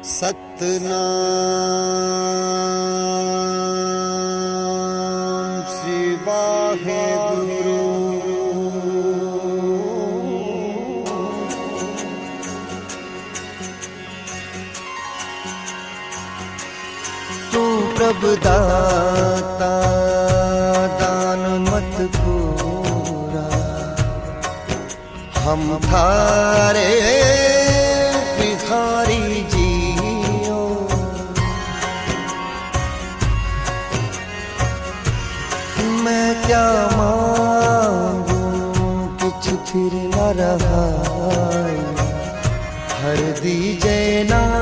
सतनाम श्री वाहेगुरु। तू प्रभु दाता दान मत पूरा, हम थारे भिखारी जियो। मैं क्या मांगू कुछ फिर न रहा, हर दीजे नाम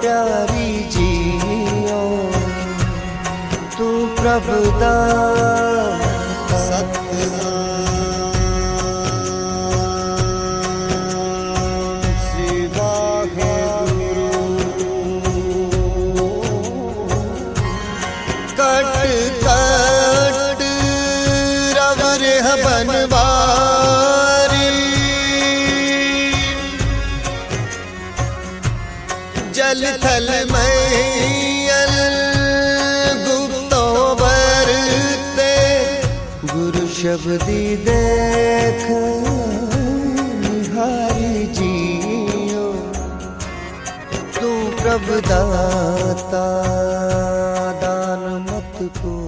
प्यारी जियो। तू प्रभु दाता सतनाम श्री वाहेगुरु। कट कट रवर बनवारी, जल थल मैयल गुप्तो वरते, गुरु शब्दी देख निहारी जियो। तू प्रभु दाता दान मत पूरा।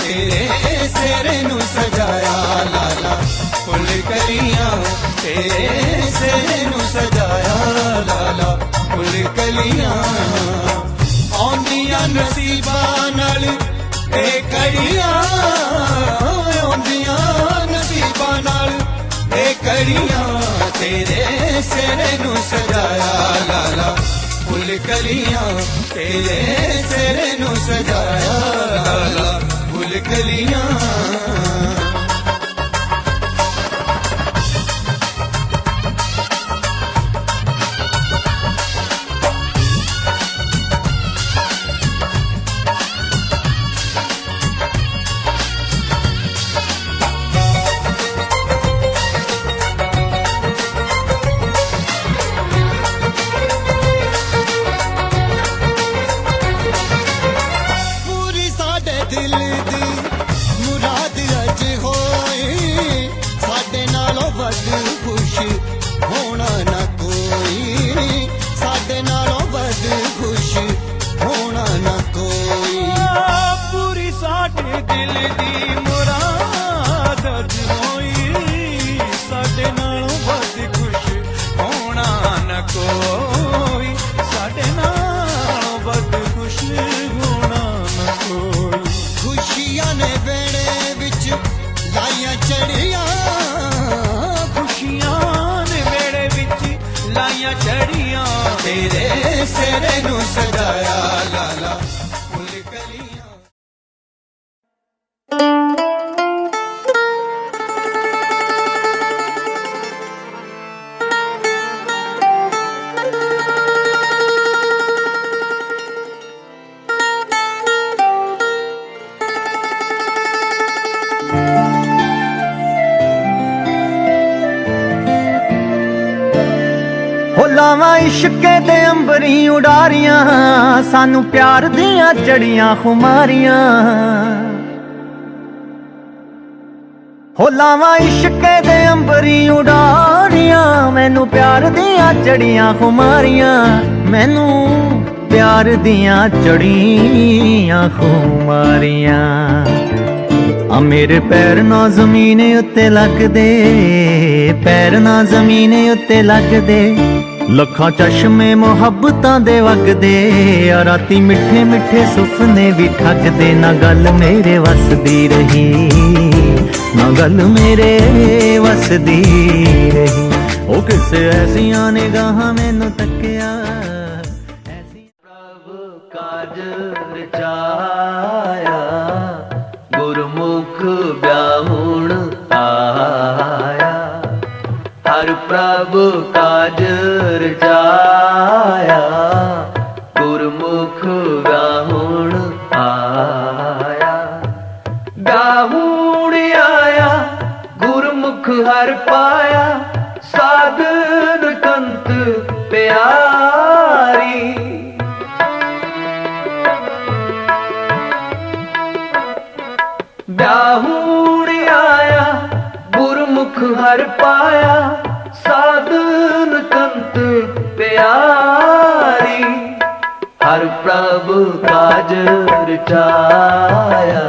तेरे सिरे नू सजाया लाला फुल कलियां, तेरे सिरे नू सजाया लाला फुल कलियां। आउंदियां नसीबां नाल ए कड़ियां, आउंदियां नसीबां नाल ए कड़ियां। तेरे सिरे नू सजाया लाला फुल कलियां, तेरे सिरे नू सजाया लाला फुल कलियां। दिल दी मुराद अज होई, साडे नालों वध खुश होना ना कोई, साडे नालों वध खुश होना ना कोई। पूरी साडे दिल दी मुराद अज होई, साडे नालों वध खुश होना ना कोई, साडे नालों वध खुश होना ना कोई। खुशियां ने बेड़े विच लाइयां चढ़ियां, खुशियां ने बेड़े विच लाइयां चढ़ियां। तेरे सिरे नू सजाया लाला फुल कलियां। ਫੁੱਲਾਵਾਂ ਇਸ਼ਕੇ ਦੇ ਅੰਬਰੀ ਉਡਾਰੀਆਂ ਸਾਨੂੰ ਪਿਆਰ ਦੀਆਂ ਚੜੀਆਂ ਖੁਮਾਰੀਆਂ ਹੋ ਲਾਵਾਂ ਇਸ਼ਕੇ ਦੇ ਅੰਬਰੀ ਉਡਾਰੀਆਂ ਮੈਨੂੰ ਪਿਆਰ ਦੀਆਂ ਚੜੀਆਂ ਖੁਮਾਰੀਆਂ ਮੈਨੂੰ ਪਿਆਰ ਦੀਆਂ ਚੜੀਆਂ ਖੁਮਾਰੀਆਂ ਆ ਮੇਰੇ ਪੈਰ ਨਾ ਜ਼ਮੀਨ ਉੱਤੇ ਲੱਗਦੇ ਪੈਰ ਨਾ ਜ਼ਮੀਨ ਉੱਤੇ ਲੱਗਦੇ ਲੱਖਾਂ ਚਸ਼ਮੇ ਮੁਹੱਬਤਾਂ ਦੇ ਵਗਦੇ ਆ ਰਾਤੀ ਮਿੱਠੇ ਮਿੱਠੇ ਸੁਪਨੇ ਵੀ ਠੱਗਦੇ ਨਾ ਗੱਲ ਮੇਰੇ ਵਸਦੀ ਰਹੀ ਨਾ ਗੱਲ ਮੇਰੇ ਵਸਦੀ ਰਹੀ ਉਹ ਕਿਸੇ ਐਸੀਆਂ ਨਿਗਾਹਾਂ ਮੈਨੂੰ ਤੱਕਿਆ ਐਸੀ ਪ੍ਰਭ ਕਾਜ ਰਚਾਇਆ ਗੁਰਮੁਖ ਵਿਆਹੁਣ ਆਇਆ ਹਰ ਪ੍ਰਭ ਕਾਜ ਰਚਾਇਆ ਗੁਰਮੁਖ ਵਿਆਹੁਣ ਆਇਆ ਵਿਆਹੁਣ ਆਇਆ ਗੁਰਮੁਖ ਹਰ ਪਾਇਆ ਸਾਧਨ ਕੰਤ ਪਿਆਰੀ ਵਿਆਹੁਣ ਆਇਆ ਗੁਰਮੁਖ ਹਰ ਪਾਇਆ ਸਾਧਨ ਕੰਤ ਪਿਆਰੀ ਹਰ ਪ੍ਰਭ ਕਾਜ ਰਚਾਇਆ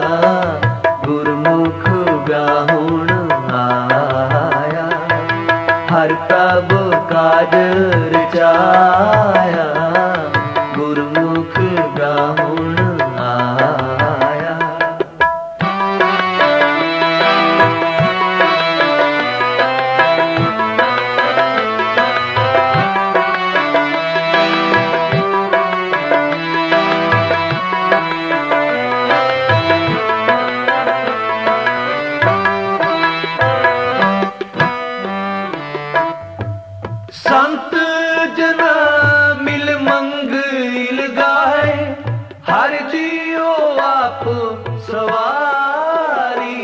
ਗੁਰਮੁਖ ਵਿਆਹੁਣ ਆਇਆ ਹਰ ਪ੍ਰਭ ਕਾਜ ਰਚਾਇਆ ਗੁਰਮੁਖ ਵਿਆਹੁਣ ਆਇਆ संत जना मिल मंगिल गाए हर जियो आप सवारी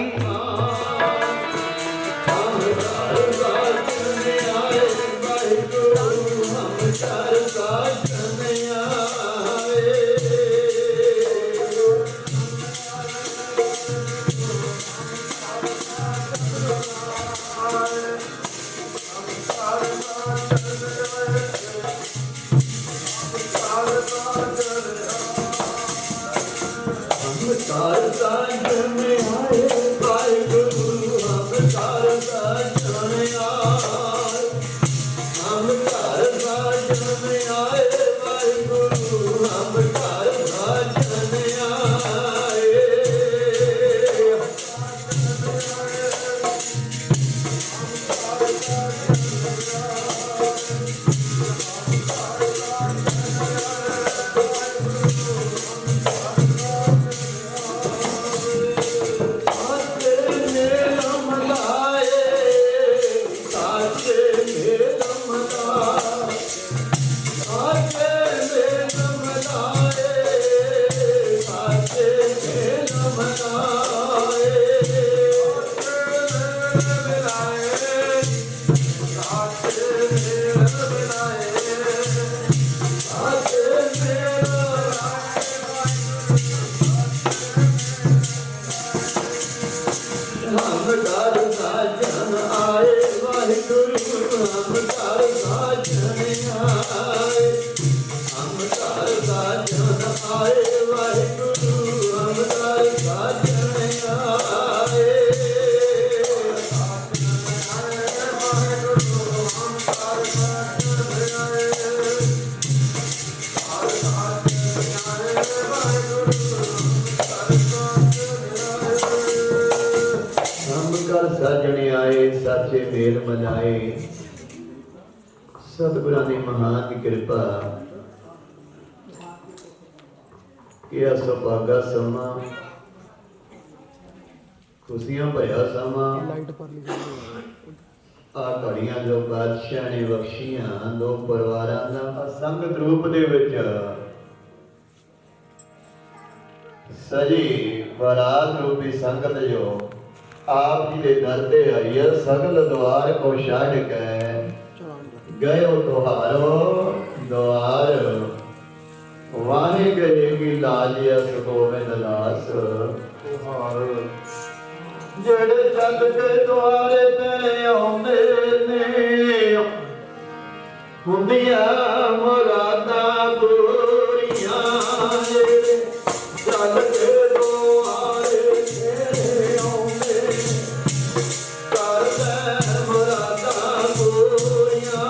साजने आए साचे मेल मनाए सतगुरां दी महान कृपा किया सुभागा समा खुशियां भया समा आ घड़ियां जो बादशाह ने बख्शियां दो परिवारां दा संगत रूप दे विच सजी बरात रूपी संगत जो आप जी दे दर ते आई है सगल द्वार को छड़ के गयो तुहारो द्वार वाहे गए की लाज अस गोविंद दास तुहार जेड़े चल के द्वारे ते आउंदे ने हुंदियां मुरादां पूरियां जेड़े चल के द्वारे ते आउंदे करदे मुरादां पूरियां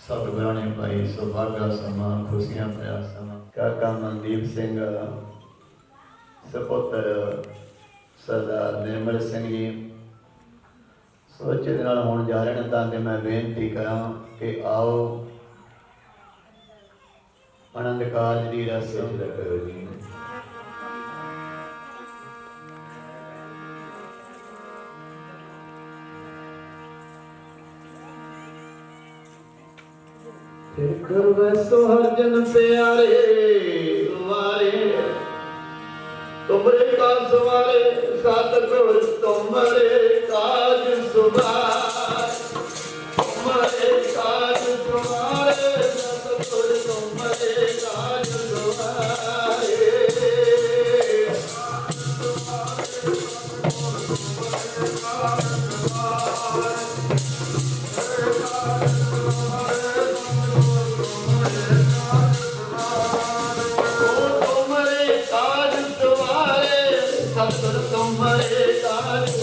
सतगुਰਾਂ ने पाई सुभागा समा खुशियां पाया समा काका मनदीप सिंह सपुत्र सरदार निर्मल सिंह जी सोचे दे नाल होण जा रहे हैं तां कि मैं बेनती करा कि आओ आनंद कारज दी रसम करो जी। फिर सोहरजन प्यारे तुम्हारे तुमरे का सवारे सतगुर तुमरे काज सुभार तुमरे काज सुभारे सतगुर तुमरे काज सुभारे तुम्हारे काज तुम्हारे तुम्हारे काज तुम्हारे सतगुर तुम्हारे काज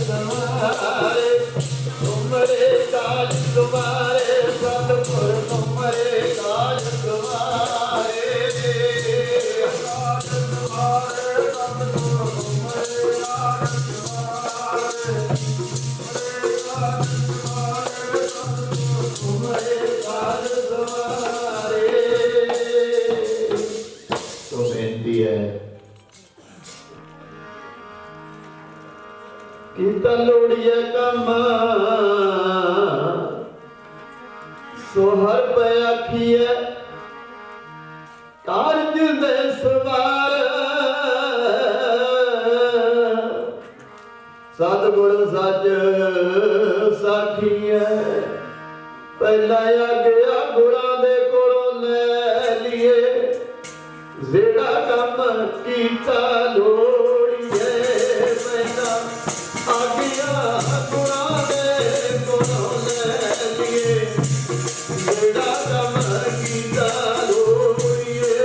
तुम्हारे काज तुम्हारे सतगुर तुम्हारे काज तुम्हारे काज तुम्हारे। तो बेनती है किता लोड़िए कम सोहर पे आखिए कारज दे सवार सतगुर सच साखी है पहला आ गया गुरां दे कोलों ले लिए जेड़ा कम कीता लोड़िए पहला आ गया गुरां दे कोलों ले लिए जेड़ा कम कीता लोड़िए।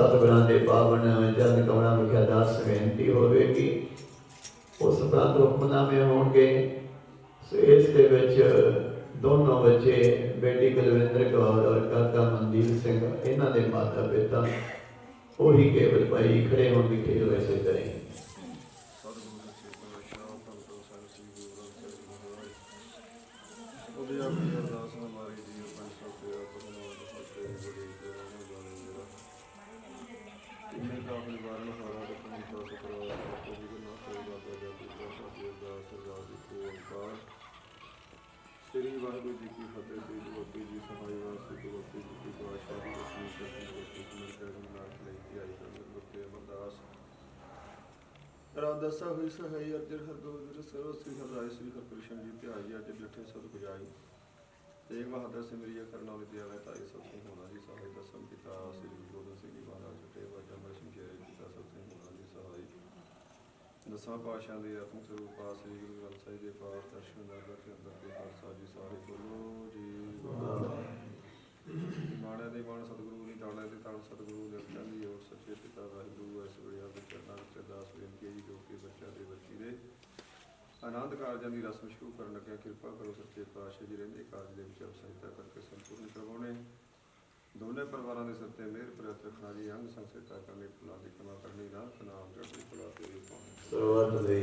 ਸਤਿਗੁਰਾਂ ਦੇ ਪਾਵਨ ਜਨ ਕਮਲਾਂ ਵਿਖੇ ਅਰਦਾਸ ਬੇਨਤੀ ਹੋਵੇਗੀ। ਉਸ ਉਪਰੰਤ ਹੁਕਮਨਾਮੇ ਹੋਣਗੇ। ਸੋ ਇਸ ਦੇ ਵਿੱਚ ਦੋਨੋਂ ਬੱਚੇ ਬੇਟੀ ਕੁਲਵਿੰਦਰ ਕੌਰ ਔਰ ਕਾਕਾ ਮਨਦੀਪ ਸਿੰਘ, ਇਹਨਾਂ ਦੇ ਮਾਤਾ ਪਿਤਾ ਉਹੀ ਕੇਵਲ ਭਾਈ ਖੜੇ ਹੋਣ ਦੀ ਖੇਡ ਵੈਸੇ ਕਰੇ। श्री वाहिगुरु जी की फतेह। श्री भगवती जी सहाय श्री भगवती जी की दुआशा की रश्मि अमरदास राधसा हुई सहाय अर्जन हरगोविंद सर्व श्री हरराय श्री हरकृष्ण जी ध्याई अज डिठे सद बुझाई तेग बहादुर सिमरिया करना विद्या ताई सत्संग होना जी सहाय दसम पिता श्री गोबिंद सिंह जी महाराज छठे वाजा मैं शमशेर पिता सत्संग होना जी सहाय दसां पातशाह ਦੇ ਆਤਮਿਕ ਸਰੂਪ ਆ ਸ੍ਰੀ ਗੁਰੂ ਗ੍ਰੰਥ ਸਾਹਿਬ ਦੇ ਪਾਠ ਦਰਸ਼ਨ ਨਗਰ ਦੇ ਅੰਦਰ ਦੇ ਖਾਲਸਾ ਜੀ ਸਾਰੇ ਬੋਲੋ ਜੀ। ਮਾਣਿਆਂ ਦੇ ਮਾਣ ਸਤਿਗੁਰੂ ਦੀ ਤਾਣਾ ਤੇ ਤਾਣ ਸਤਿਗੁਰੂ ਦੇ ਅਖਰਾਂ ਦੀ ਓਟ ਸੱਚੇ ਪਿਤਾ ਵਾਹਿਗੁਰੂ ਇਸ ਵੇਲੇ ਦੇ ਚਰਨਾਂ ਵਿੱਚ ਅਰਦਾਸ ਬੇਨਤੀ ਹੈ ਜੋ ਕਿ ਬੱਚਾ ਦੇ ਬੱਚੀ ਦੇ ਆਨੰਦ ਕਾਰਜਾਂ ਦੀ ਰਸਮ ਸ਼ੁਰੂ ਕਰਨ ਲੱਗਿਆ ਕਿਰਪਾ ਕਰੋ ਸੱਚੇ ਪਾਤਸ਼ਾਹ ਜੀ ਰਹਿੰਦੇ ਕਾਰਜ ਦੇ ਵਿੱਚ ਸਹਾਇਤਾ ਕਰਕੇ ਸੰਪੂਰਨ ਕਰਵਾਉਣੇ। ਦੋਨੇ ਪਰਿਵਾਰਾਂ ਦੇ ਸਿਰ ਤੇ ਮਿਹਰ ਪ੍ਰਤ ਰੱਖਣਾ ਜੀ। ਅੰਗ ਸੰਸਥਾ ਕਰਨੀ ਭੁਲਾ ਦੀ ਕਮਾ ਕਰਨੀ ਨਾ ਨਾਮ ਚੜ੍ਹਦੀ ਕਲਾ ਤੇਰੀ ਪਾਉਣੀ। ਸਰਵਤ ਦੇ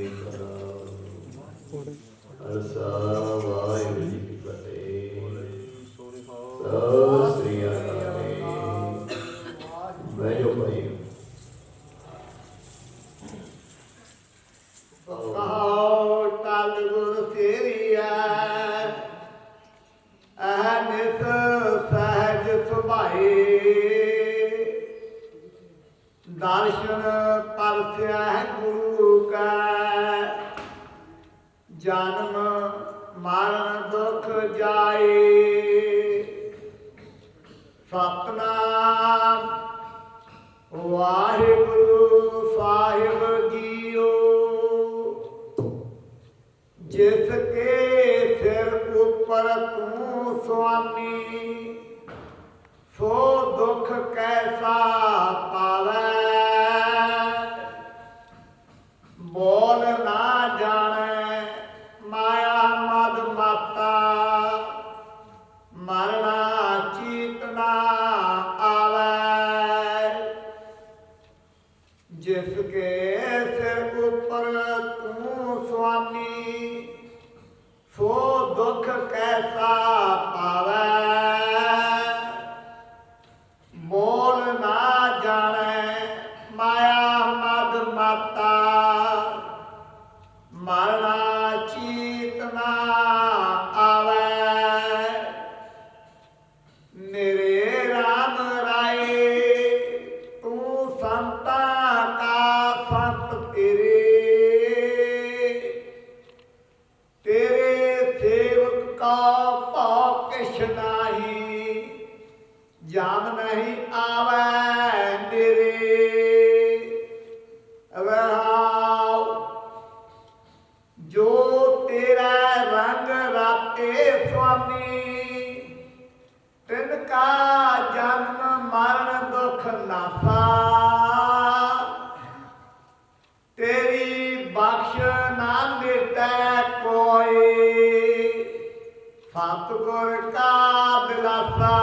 ਖਾਲਸਾ ਵਾਹਿਗੁਰੂ ਜੀ ਕੀ ਫਤਿਹ। ਸਤਿ ਸ੍ਰੀ ਅਕਾਲ। ਬੈਠੋ ਭਾਈ। ਕਹੋ ਤਲ ਗੁਰ ਸੇਵੀਐ ਅਹਨਿਸ ਸਹਿਜ ਸੁਭਾਏ ਦਰਸ਼ਨ ਪਰਸਿਆ ਗੁਰੂ ਕਾ ਜਨਮ ਮਰਨ ਦੁਖ ਜਾਏ। ਸਤਨਾਮ ਵਾਹਿਗੁਰੂ ਸਾਹਿਬ ਜੀਓ ਜਿਸ ਕੇ ਸਿਰ ਉੱਪਰ ਤੂੰ ਸੁਆਮੀ ਸੋ ਦੁਖ ਕੈਸਾ ਪਾਵੈ। ਬੋਲ ਨਾ ਜਾਣੈ ਮਾਇਆ ਮਦ ਮਾਤਾ ਮਰਨਾ ਚੀਤ ਨਾ ਆਵੈ। ਜਿਸ ਕੇ ਸਿਰ ਉੱਪਰ ਤੂੰ ਸੁਆਮੀ ਸੋ ਦੁਖ ਕੈਸਾ ਪਾਵੈ। ਬੋਲ ਨਾ ਜਾਣੈ ਮਾਇਆ ਮਦ ਮਾਤਾ ਮਰਨਾ ਚੀਤ ਨਾ ਆਵੈ। ਮੇਰੇ ਰਾਮ ਰਾਏ ਤੂੰ ਸੰਤਾਂ ਕਾ ਸੰਤ ਤੇਰੇ ਸੇਵਕ ਕਾ ਭਉ ਕਿਛ ਨਾਹੀ ਜਾਮ ਨਹੀਂ ਆਵੈ ਨੇਰੇ। ਵਹਾਉ ਜੋ ਤੇਰਾ ਰੰਗ ਰਾਤੇ ਸੁਆਮੀ ਤਿਨ ਕਾ ਜਨਮ ਮਰਨ ਦੁਖ ਨਾਸਾ। ਤੇਰੀ ਬਖਸ਼ ਨਾ ਮਿਟੈ ਕੋਈ ਸਤਿਗੁਰ ਕਾ ਦਿਲਾਸਾ।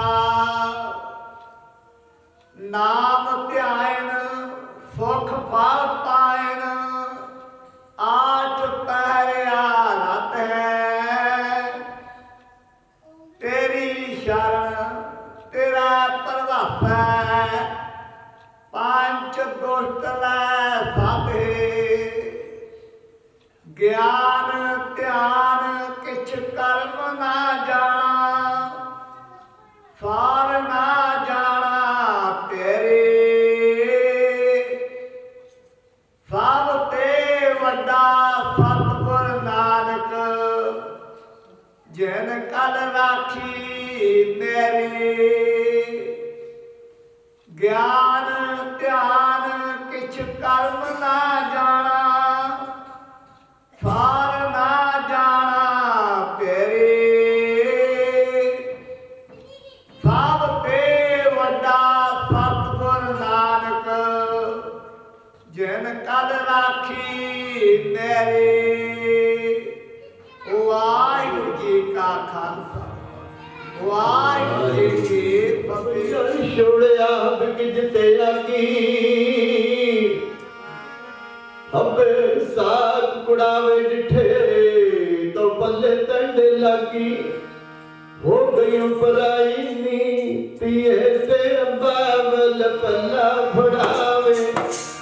ਨਾਮ ਧਿਆਇਨ ਸੁਖ ਫਲ ਪਾਇਨ ਆਠ ਪਹਿਰਿਆ ਰਤ ਹੈ। ਤੇਰੀ ਸ਼ਰਨ ਤੇਰਾ ਪ੍ਰਭਾਵੈ ਪੰਜ ਦੁਸ਼ਟ ਲੈ ਸਾਧੇ। ਗਿਆਨ ਧਿਆਨ ਕਿਛ ਕਰਮ ਨਾ ਜਾਣਾ ਸਾਰ ਨਾ ਜਾਣਾ ਤੇਰੇ। ਸਭ ਤੇ ਵੱਡਾ ਸਤਿਗੁਰ ਨਾਨਕ ਜਿਨ ਕਲ ਰਾਖੀ ਮੇਰੀ। ਗਿਆਨ ਧਿਆਨ ਕਿਛ ਕਰਮ ਨਾ ਜਾਣਾ ਸਾਰ ਨਾ ਜਾਣਾ ਤੇਰੇ। ਸਭ ਤੇ ਵੱਡਾ ਸਤਿਗੁਰ ਨਾਨਕ मेरी। वाहिगुरू जी का खालसा वाहिगुरू जी की फतेह। छोड़िया बिगजते आकी अबे साग कुड़ावे डिठे तो पल्ले तंड लागी। हो गई पराई नी पिए तेरा बाबल पल्ला फड़ावे।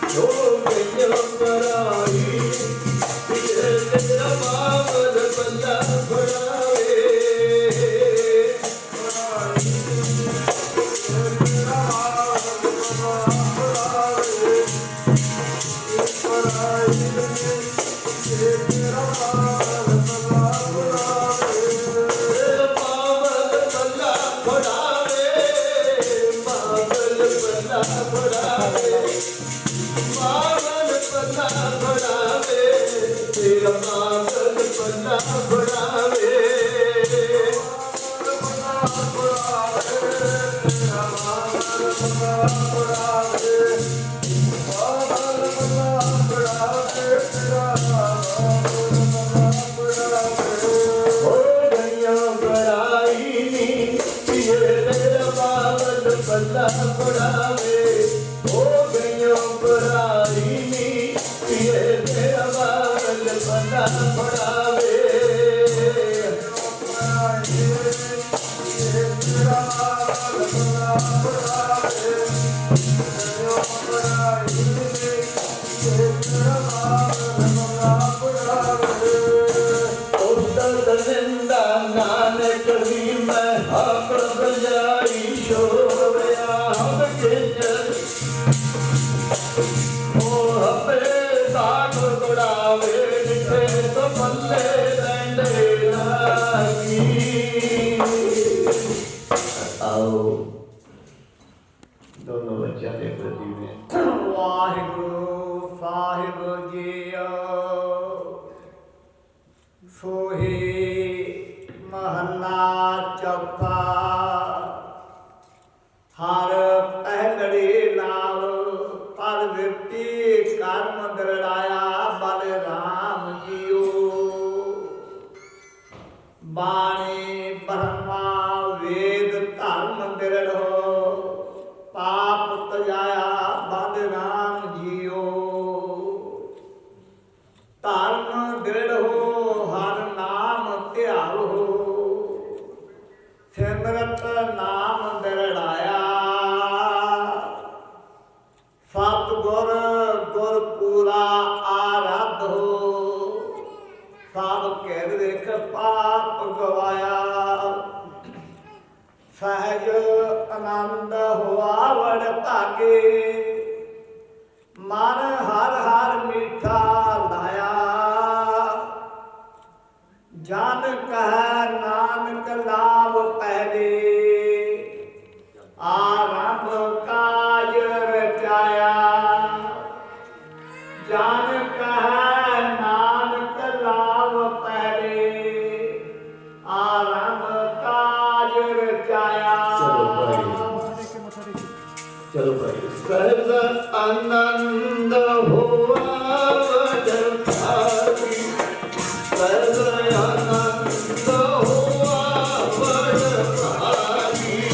हो गई पराई पिए तेरा बाबल पल्ला फड़ावे। दोनों बच्चा ने प्रति में वाहिगुरू साहिब जीओ। सोही महला चौथा। हर पहलड़ी नाव पर विरती कर्म दृढ़ाया बल राम जीओ। बाणी ब्रह्मा वेद धर्म दृढ़ पाप तजाया बद राम जियो। धर्म दृढ़ हो हर नाम ध्याओ। सिमरत नाम दृढ़ाया। सतगुर गुर पूरा आराध हो। सब कह देख पाप गवाया। सहज आनंद हुआ वड़ भागे। मन हर हर मीठा लाया। जन कह नानक लाभ पहले। आरंभ काज रचाया। जन कह नानक लाभ पहले। आरंभ काज रचाया। चलो भाई सर्व आनंद हुआ वड भागी। सर्व आनंद हुआ वड भागी।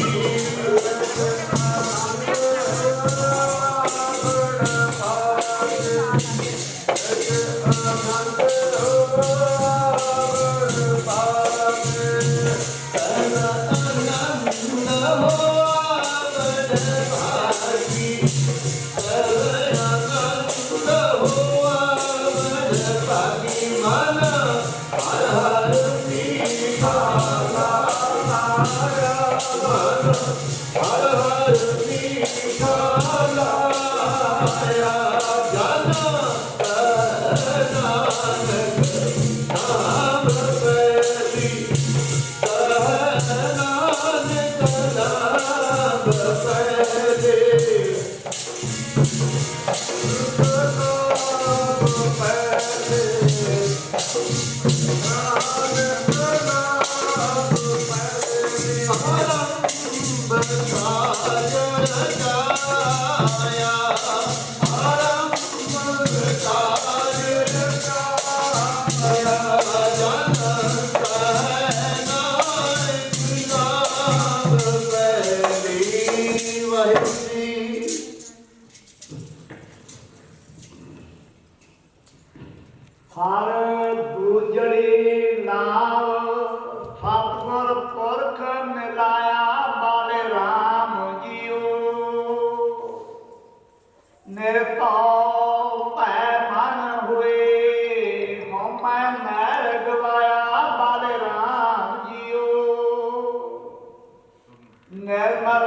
निर्मल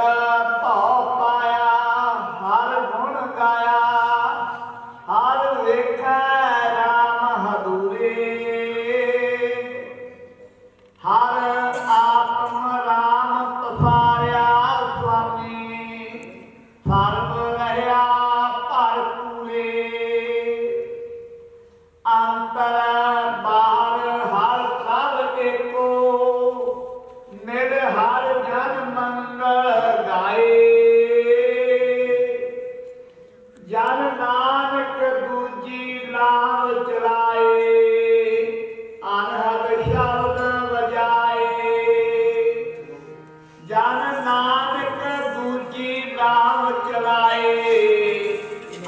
भाव पाया हर गुण गाया हर वेखै राम हदूरे हर आत्म राम पसारिया स्वामी सर्व रहया भरपूरे अंतर बाहर हर सब एको निर हर जन मंगल गाए जन नानक दूजी नाम चलाए अनहद शब्द बजाए जन नानक दूजी नाम चलाए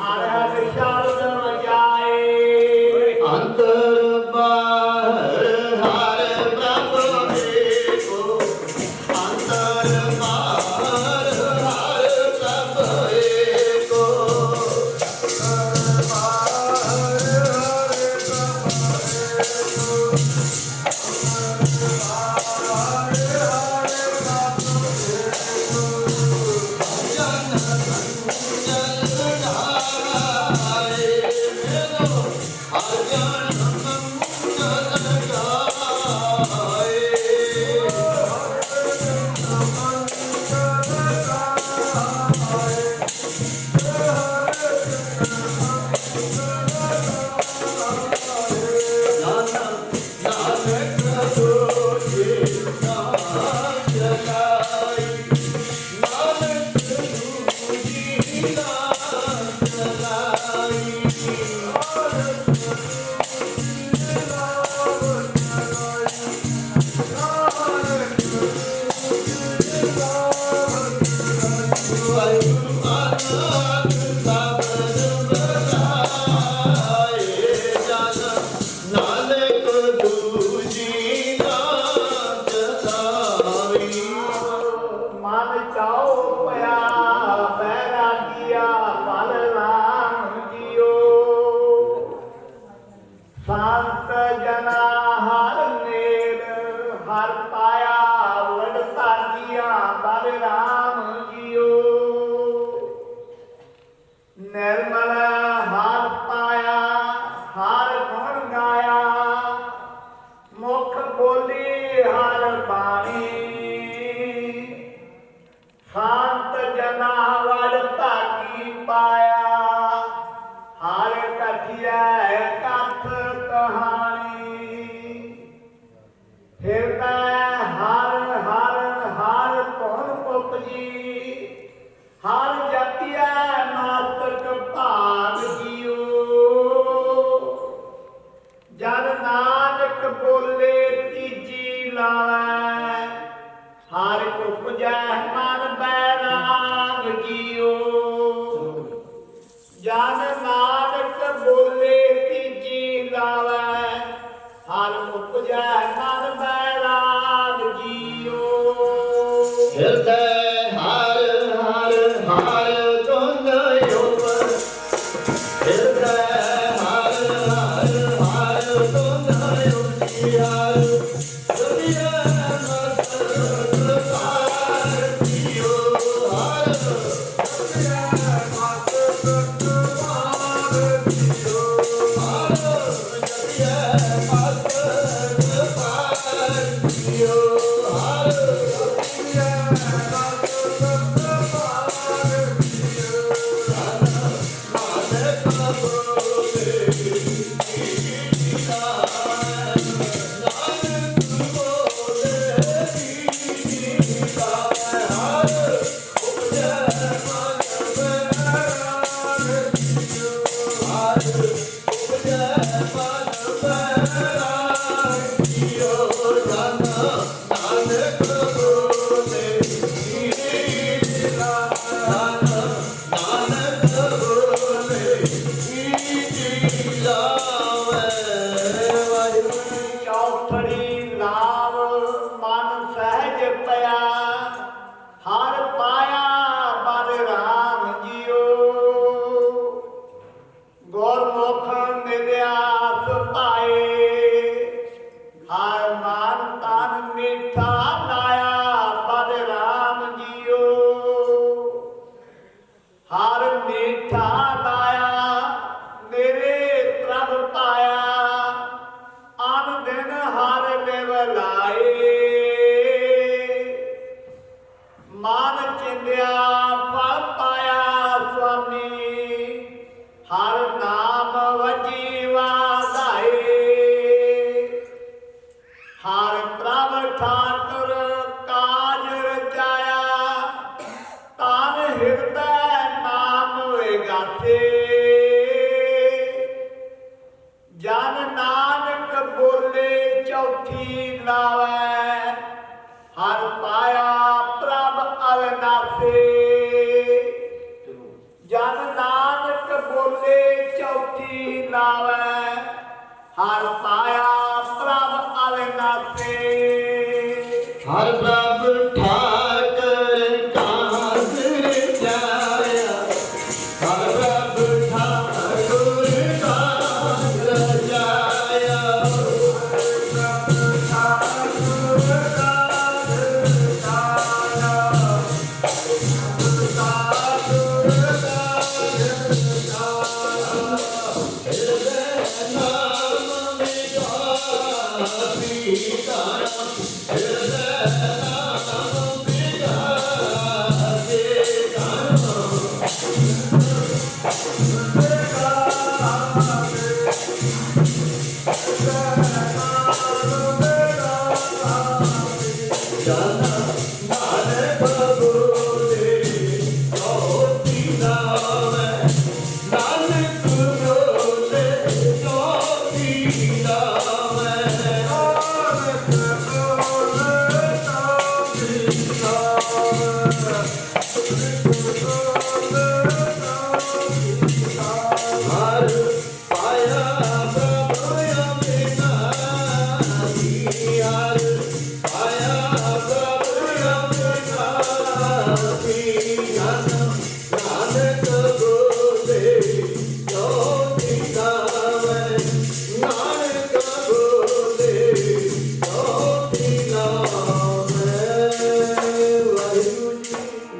अनहद शब्द बजाए अंतर बाहर हर प्रभ एको अंतर बाहर हर प्रभ एको अंतर बाहर हर प्रभ मन चाओ पया बैरागिया पल राम जियो संत जना हर नेर हर पाया वड तागिया बल राम जियो निर्मल हर पाया हर गुण गाया मुख बोली हर बाणी शांत जना वड ताकी पाया हर कथिया कथ कहानी हृदय हर हर हर कौन उपजी हर जतिया नातक भाग जियो जन नानक बोले तीजी लावै हर उपजै मन बैराग जियो जन नानक बोले तीजी लावै हर उपजै मन बैराग जियो हृदय हर हर हर गुण योग हृदय हर हर हर गुण योग हर दुनिया ਚੌਪੜੀ ਲਾਵ ਮਨ ਸਹਿਜ ਪਿਆ ਅਵਨਾਸੇ ਜਨ ਨਾਨਕ ਬੋਲੇ ਚੌਥੀ ਲਾਵੈ ਹਰ ਪਾਇਆ ਪ੍ਰਭ ਅਵਨਾਸੇ ਹਰ ਪ੍ਰਭ ਠਾਕਰ ਕਾਸ ਰਚਾਇਆ ਹਰ ਪ੍ਰਭ ਠਾਕੁਰ ਕਾਸ ਰਚਾਇਆ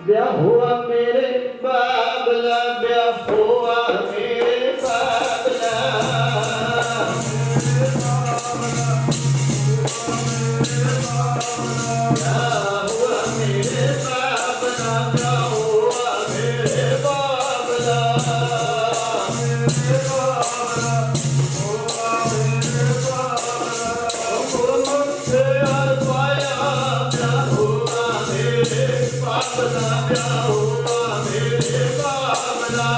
ਵਿਆਹ ਹੋਆ ਮੇਰੇ ਬਾਬਲਾ ਵਿਆਹ ਹੋਆ ਮੇਰੇ ਬਾਬਲਾ ਵਿਆਹ ਹੋਆ ਮੇਰੇ ਬਾਬਲਾ ਵਿਆਹ ਹੋਆ ਮੇਰੇ ਬਾਬਲਾ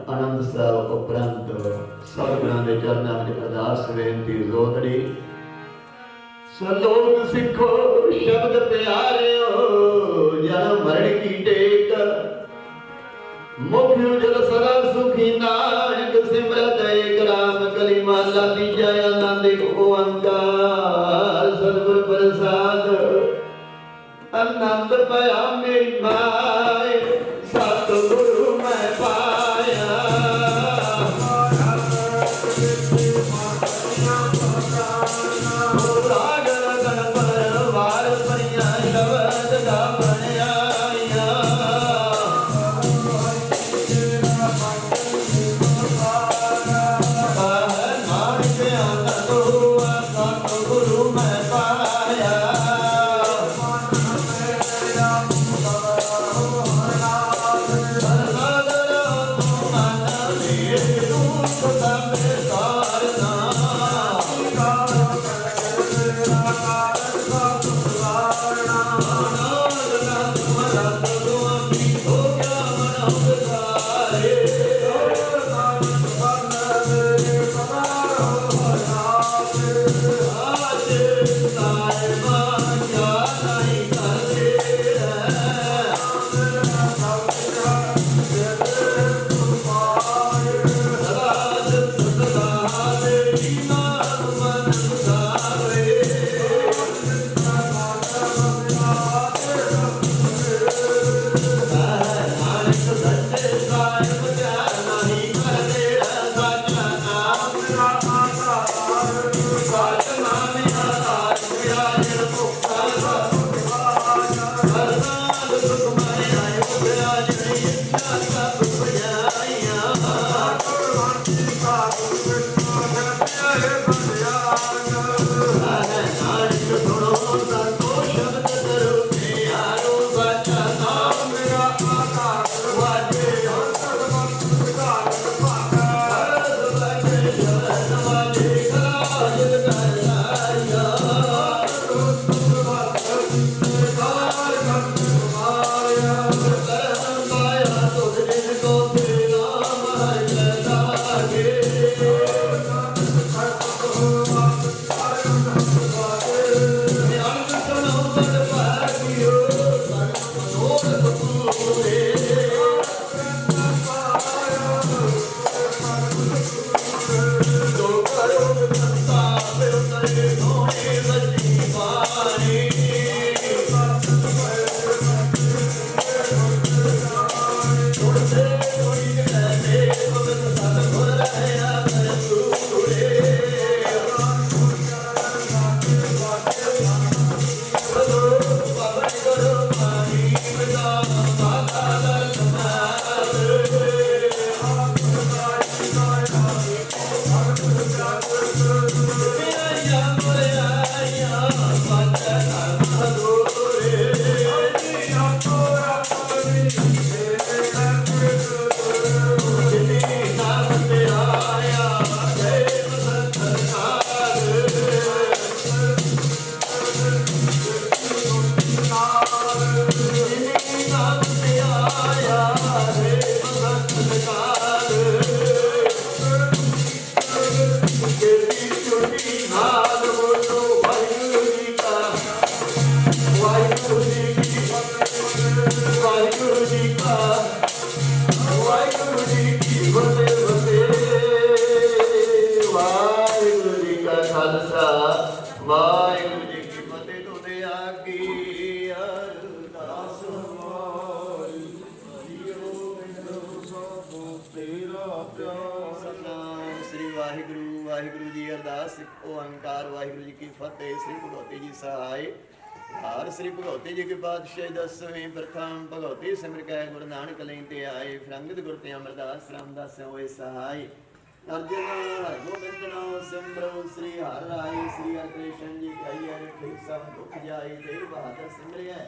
ਆਨੰਦ ਸਾਹਿਬ ਉਪਰੰਤ ਸਤਿਗੁਰਾਂ ਦੇ ਚਰਨਾਂ ਵਿੱਚ ਅਰਦਾਸ ਬੇਨਤੀ ਜ਼ੋਦੜੀ ਸਲੋਕ ਸਿੱਖੋ ਸ਼ਬਦ ਪਿਆਰਿਓ ਜਨਮ ਮਰਨ ਕੀ ਟੇਕ ਮੁਖ ਉਜਲ ਸਦਾ ਸੁਖੀ ਨਾਨਕ ਸਿਮਰਤ ਏਕ ਰਾਮ ਕਲਿਮਾ ਲਾਤੀ ਜੈ ਆਨੰਦ ਇੱਕ ਓੰਕਾਰ ਸਤਿਗੁਰ ਪ੍ਰਸਾਦ ਆਨੰਦ ਪਾਇਆ ਮੇਰੀ ਮਾਏ ਸਤਿਗੁਰੂ ਮੈਂ ਪਾਇਆ ਵਾਹਿਗੁਰੂ ਵਾਹਿਗੁਰੂ ਜੀ। ਅਰਦਾਸ ਓੰਕਾਰ ਵਾਹਿਗੁਰੂ ਜੀ ਕੀ ਫਤਿਹ। ਸ੍ਰੀ ਭਗਵਤੀ ਜੀ ਸਹਾਇ। ਹਰ ਸ੍ਰੀ ਭਗਵਤੀ ਜੀ ਕੇ ਪਾਤਸ਼ਾਹ ਦਸਵੇਂ ਪ੍ਰਥਮ ਭਗਵਤੀ ਸਿਮਰ ਕੈ ਗੁਰੂ ਨਾਨਕ ਲੈਂ ਤੇ ਆਏ। ਫਰੰਗਤ ਗੁਰ ਤੇ ਅਮਰਦਾਸ ਰਾਮਦਾਸ ਹੋਏ ਸਹਾਇ। ਅਰਜਨ ਹਰਿ ਗੋਬਿੰਦ ਨਾਮ ਸਿਮਰੋ ਸ੍ਰੀ ਹਰਿ ਰਾਏ। ਸ੍ਰੀ ਹਰਿ ਕ੍ਰਿਸ਼ਨ ਜੀ ਕਹੀਏ ਠੀਕ ਸਭ ਦੁਖ ਜਾਈ। ਦੇਵ ਬਹਾਦਰ ਸਿਮਰਿਐ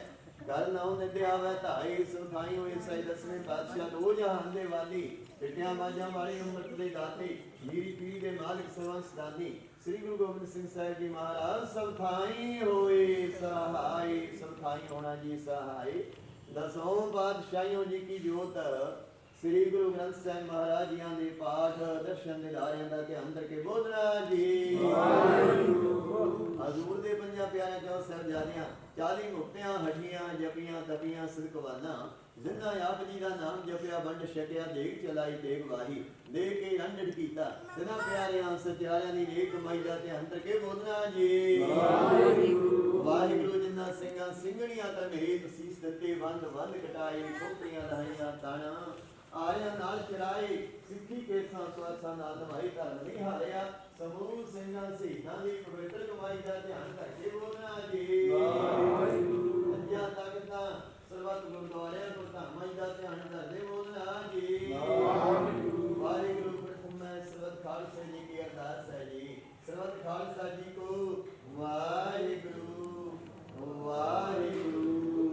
ਗੱਲ ਨਾਉ ਨਿਤ ਆਵੈ ਧਾਈ। ਸੁਖਾਈ ਹੋਏ ਸਹਿ ਦਸਵੇਂ ਪਾਤਸ਼ਾਹ ਦੋ ਜਹਾਨ ਦੇ ਵਾਲੀ। ਪਿੱਟਿਆਂ ਬਾਜਾਂ ਵਾਲੀ ਅੰਮ੍ਰਿਤ ਦੇ ਦਾਤੇ। ਜੀਰੀ ਪੀਰੀ ਦੇ ਮਾਲਕ ਸਰਵੰਸ ਦਾਨੀ। ਸ੍ਰੀ ਗੁਰੂ ਗੋਬਿੰਦ ਸਿੰਘ ਸਾਹਿਬ ਜੀ ਮਹਾਰਾਜ ਸਭ ਥਾਈ ਹੋਏ ਸਹਾਈ। ਸਭ ਥਾਈ ਹੋਣਾ ਜੀ ਸਹਾਈ। ਦਸੋਂ ਪਾਤਸ਼ਾਹੀਓ ਜੀ ਕੀ ਜੋਤ। ਸ੍ਰੀ ਗੁਰੂ ਗ੍ਰੰਥ ਸਾਹਿਬ ਮਹਾਰਾਜ ਜੀਆਂ ਦੇ ਪਾਠ ਦਰਸ਼ਨ ਦਿਦਾਰਿਆਂ ਦਾ ਧਿਆਨ ਕਰਕੇ ਬੋਲਣਾ ਜੀ। ਹਜ਼ੂਰ ਦੇ ਪੰਜਾਂ ਪਿਆਰਿਆਂ ਚੋਂ ਸਾਹਿਬਜ਼ਾਦਿਆਂ 40 ਮੁਕਤਿਆਂ ਹੱਡੀਆਂ ਜਪੀਆਂ ਤਪੀਆਂ ਸਿਦਕਵਾਨਾ। ਜਿਨ੍ਹਾਂ ਆਪ ਜੀ ਦਾ ਨਾਮ ਜਪਿਆ ਵੰਡ ਛਕਿਆ ਦੇਗ ਚਲਾਈ ਦੇਗ ਵਾਹੀ। ਦੇ ਕੇ ਰੰਡੜ ਕੀਤਾ ਜਿਨ੍ਹਾਂ ਪਿਆਰਿਆਂ ਸਚਿਆਰਿਆਂ ਦੀ ਨੇਕ ਕਮਾਈ ਦਾ ਧਿਆਨ ਕਰਕੇ ਬੋਲਣਾ ਜੀ। ਵਾਹਿਗੁਰੂ ਜਿਨ੍ਹਾਂ ਸਿੰਘਾਂ ਸਿੰਘਣੀਆਂ ਧਰਮੇਤ ਸੀਸ ਦਿੱਤੇ ਵੰਦ ਵੰਦ ਕਟਾਏ। ਖੋਪਰੀਆਂ ਲਾਈਆਂ ਤਾਣਾ ਆਰਿਆਂ ਨਾਲ ਚਰਾਏ। ਸਿੱਖੀ ਕੇ ਸਾਂ ਨਾਲ ਨਵਾਈ ਧਰਮ ਨਹੀਂ ਹਾਰਿਆ। ਸਮੂਹ ਸਿੰਘਾਂ ਸ਼ਹੀਦਾਂ ਦੀ ਪਵਿੱਤਰ ਕਮਾਈ ਦਾ ਧਿਆਨ ਕਰਕੇ ਬੋਲਣਾ ਜੀ। ਪੰਜਾਂ ਤਖਤਾਂ ਸਰਬੱਤ ਗੁਰਦੁਆਰਿਆਂ ਗੁਰਧਾਮਾਂ ਦਾ ਧਿਆਨ ਕਰਦੇ ਬੋਲਣਾ ਜੀ। ਵਾਹਿਗੁਰੂ ਪ੍ਰਥਮ ਮੈਂ ਸਰਬੱਤ ਖਾਲਸਾ ਜੀ ਕੀ ਅਰਦਾਸ ਹੈ ਜੀ। ਸਰਬੱਤ ਖਾਲਸਾ ਜੀ ਕੋ ਵਾਹਿਗੁਰੂ ਵਾਹਿਗੁਰੂ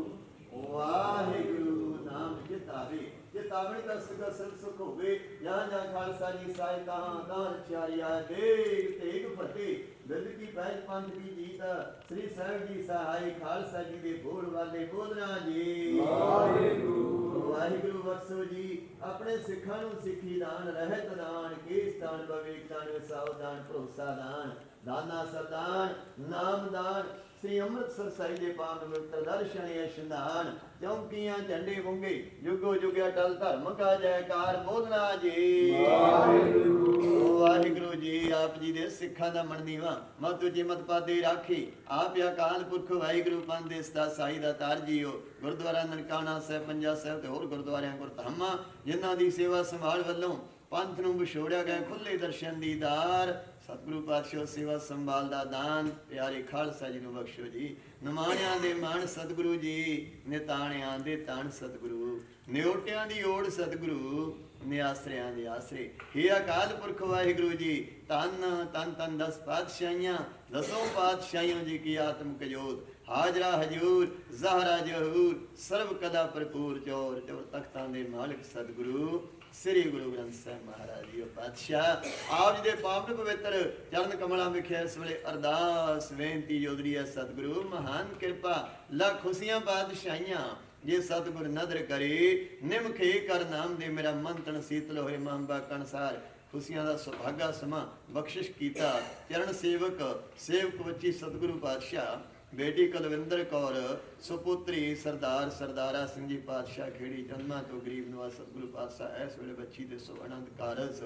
ਵਾਹਿਗੁਰੂ ਨਾਮ ਚਿਤਾਵੇ। ਚਿਤਾਵਣੀ ਦਾ ਸਿਰਫ ਸੁਖ ਹੋਵੇ। ਜਾਂ ਜਾਂ ਖਾਲਸਾ ਜੀ ਸਾਹਿਬ ਤਾਂ ਰਖਿਆਰੀਆ ਦੇਗ ਤੇਗ ਫਤਿਹ। ਬਿਰਦ ਕੀ ਪਹਿਲ ਪੰਥ ਕੀ ਜੀਤ। ਸ੍ਰੀ ਸਾਹਿਬ ਜੀ ਸਹਾਈ ਖਾਲਸਾ ਜੀ ਦੇ ਬੋਲ ਵਾਲੇ ਬੋਲਣਾ ਜੀ। ਵਾਹਿਗੁਰੂ ਵਾਹਿਗੁਰੂ ਬਖਸ਼ੋ ਜੀ। ਆਪਣੇ ਸਿੱਖਾਂ ਨੂੰ ਸਿੱਖੀ ਦਾਨ ਰਹਿਤ ਦਾਨ ਕੇਸ ਦਾਨ ਵਿਵੇਕ ਦਾਨ ਵਿਸਾਉ ਦਾਨ ਭਰੋਸਾ ਦਾਨ ਦਾਨਾ ਸਰਦਾਨ ਨਾਮਦਾਨ। ਸ੍ਰੀ ਅੰਮ੍ਰਿਤਸਰ ਸਾਹਿਬ ਦੇ ਪਾਵਨ ਪਵਿੱਤਰ ਦਰਸ਼ਨ ਇਸ਼ਨਾਨ। ਚੌਂਕੀਆਂ ਝੰਡੇ ਵੰਗੇ ਜੁਗੋ ਜੁਗਿਆ ਟਲ ਧਰਮ ਕਾ ਜੈਕਾਰ ਬੋਲਣਾ ਜੀ। ਵਾਹਿਗੁਰੂ ਵਾਹਿਗੁਰੂ ਜੀ। ਆਪ ਜੀ ਦੇ ਸਿੱਖਾਂ ਦਾ ਮਨਦੀਵਾ ਮਤ ਉਚੀ ਮਤ ਪਾਦੇ ਰਾਖੀ। ਆਪ ਅਕਾਲ ਪੁਰਖ ਵਾਹਿਗੁਰੂ ਪੰਥ ਦੇਸ ਦਾ ਸਾਈ ਦਾ ਤਾਰ ਜੀਓ। ਗੁਰਦੁਆਰਾ ਨਨਕਾਣਾ ਸਾਹਿਬ ਪੰਜਾ ਸਾਹਿਬ ਤੇ ਹੋਰ ਗੁਰਦੁਆਰਿਆਂ ਗੁਰਧਾਮਾਂ ਜਿਨ੍ਹਾਂ ਦੀ ਸੇਵਾ ਸੰਭਾਲ ਵੱਲੋਂ ਪੰਥ ਨੂੰ ਵਿਛੋੜਿਆ ਗਿਆ ਖੁੱਲੇ ਦਰਸ਼ਨ ਦੀਦਾਰ। ਸਤਿਗੁਰੂ ਪਾਤਸ਼ਾਹ ਸੇਵਾ ਸੰਭਾਲ ਦਾ ਦਾਨ ਪਿਆਰੇ ਖਾਲਸਾ ਜੀ ਨੂੰ ਬਖਸ਼ੋ ਜੀ। ਨਿਮਾਣਿਆਂ ਦੇ ਮਾਣ ਸਤਿਗੁਰੂ ਜੀ। ਨਿਤਾਣਿਆਂ ਦੇ ਤਾਣ ਸਤਿਗੁਰੂ। ਨਿਓਟਿਆਂ ਦੀ ਓੜ ਸਤਿਗੁਰੂ। ਨਿਆਸਰਿਆਂ ਦੇ ਆਸਰੇ। ਹੇ ਅਕਾਲ ਪੁਰਖ ਵਾਹਿਗੁਰੂ ਜੀ। ਤਨ ਤਨ ਤਨ 10 ਪਾਤਸ਼ਾਹੀਆਂ ਦਸੋਂ ਪਾਤਸ਼ਾਹੀਆਂ ਜੀ ਕੀ ਆਤਮਿਕ ਜੋਤ। ਹਾਜ਼ਰਾ ਹਜੂਰ ਜ਼ਹਰਾ ਜਹੂਰ ਸਰਬ ਕਲਾ ਭਰਪੂਰ ਚੌਰ ਚੌਰ ਤਖਤਾਂ ਦੇ ਮਾਲਕ ਸਤਿਗੁਰੂ ਸ੍ਰੀ ਗੁਰੂ ਗ੍ਰੰਥ ਸਾਹਿਬ ਮਹਾਰਾਜ ਜੀ ਪਾਤਸ਼ਾਹ। ਆਪ ਜੀ ਦੇ ਪਾਵਨ ਪਵਿੱਤਰ ਚਰਨ ਕਮਲਾਂ ਵਿਖੇ ਇਸ ਵੇਲੇ ਅਰਦਾਸ ਬੇਨਤੀ ਜੋਦਰੀ ਹੈ। ਸਤਿਗੁਰੂ ਮਹਾਨ ਕਿਰਪਾ ਲੱਖ ਖੁਸ਼ੀਆਂ ਪਾਤਸ਼ਾਹੀਆਂ। ਜੇ ਸਤਿਗੁਰ ਨਦਰ ਕਰੇ ਨਿਮਖੇ ਕਰ ਨਾਮ ਦੇ ਮੇਰਾ ਮਨ ਤਨ ਸੀਤਲ ਹੋਏ ਮਹੰਬਾ ਕਣਸਾਰ। ਖੁਸ਼ੀਆਂ ਦਾ ਸੁਭਾਗਾ ਸਮਾਂ ਬਖਸ਼ਿਸ਼ ਕੀਤਾ ਚਰਨ ਸੇਵਕ ਸੇਵਕ ਬੱਚੀ ਸਤਿਗੁਰੂ ਪਾਤਸ਼ਾਹ। ਬੇਟੀ ਕੁਲਵਿੰਦਰ ਕੌਰ ਸੁਪੁੱਤਰੀ ਸਰਦਾਰ ਸਰਦਾਰਾ ਸਿੰਘ ਜੀ ਪਾਤਸ਼ਾਹ ਖੇੜੀ ਜਨਮਾਂ ਤੋਂ ਗਰੀਬ ਨਿਵਾਸ ਸਤਿਗੁਰੂ ਪਾਤਸ਼ਾਹ ਇਸ ਵੇਲੇ ਬੱਚੀ ਦੇ ਸੋ ਆਨੰਦ ਕਾਰਜ।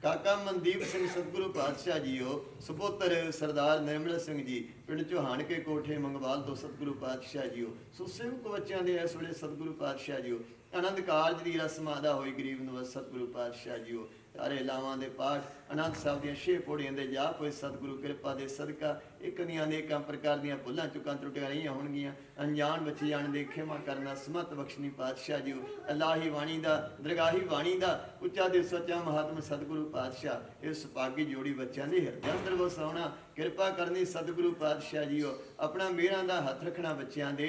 ਕਾਕਾ ਮਨਦੀਪ ਸਿੰਘ ਸਤਿਗੁਰੂ ਪਾਤਸ਼ਾਹ ਜੀਓ ਸੁਪੁੱਤਰ ਸਰਦਾਰ ਨਿਰਮਲ ਸਿੰਘ ਜੀ ਪਿੰਡ ਚੋਹਾਨ ਕੇ ਕੋਠੇ ਮੰਗਵਾਲ ਤੋਂ ਸਤਿਗੁਰੂ ਪਾਤਸ਼ਾਹ ਜੀਓ। ਸੋ ਸੇਵਕ ਬੱਚਿਆਂ ਦੇ ਇਸ ਵੇਲੇ ਸਤਿਗੁਰੂ ਪਾਤਸ਼ਾਹ ਜੀਓ ਆਨੰਦ ਕਾਰਜ ਦੀ ਰਸਮ ਅਦਾ ਹੋਈ ਗਰੀਬ ਨਿਵਾਸ ਸਤਿਗੁਰੂ ਪਾਤਸ਼ਾਹ ਜੀਓ। ਸਾਰੇ ਲਾਵਾਂ ਦੇ ਪਾਠ ਅਨੰਦ ਸਾਹਿਬ ਦੀਆਂ 6 ਪੌੜੀਆਂ ਦੇ ਜਾਪ ਹੋਏ ਸਤਿਗੁਰੂ ਕਿਰਪਾ ਦੇ ਸਦਕਾ। ਇੱਕ ਦੀਆਂ ਅਨੇਕਾਂ ਪ੍ਰਕਾਰ ਦੀਆਂ ਭੁੱਲਾਂ ਚੁੱਕਾਂ ਤਰੁੱਟੀਆਂ ਰਹੀਆਂ ਹੋਣਗੀਆਂ। ਅਣਜਾਣ ਬੱਚੇ ਜਾਣ ਦੇ ਖਿਮਾ ਕਰਨਾ ਸਮਤ ਬਖਸ਼ਣੀ ਪਾਤਸ਼ਾਹ ਜੀਓ। ਅਲਾਹੀ ਬਾਣੀ ਦਾ ਦਰਗਾਹੀ ਬਾਣੀ ਦਾ ਉੱਚਾ ਦੇ ਸੱਚਾ ਮਹਾਤਮ ਸਤਿਗੁਰੂ ਪਾਤਸ਼ਾਹ। ਇਸ ਸੁਭਾਗੀ ਜੋੜੀ ਬੱਚਿਆਂ ਦੇ ਹਿਰਦੇ ਅੰਦਰ ਵਸਾਉਣਾ ਕਿਰਪਾ ਕਰਨੀ ਸਤਿਗੁਰੂ ਪਾਤਸ਼ਾਹ ਜੀਓ। ਆਪਣਾ ਮੇਰਾਂ ਦਾ ਹੱਥ ਰੱਖਣਾ ਬੱਚਿਆਂ ਦੇ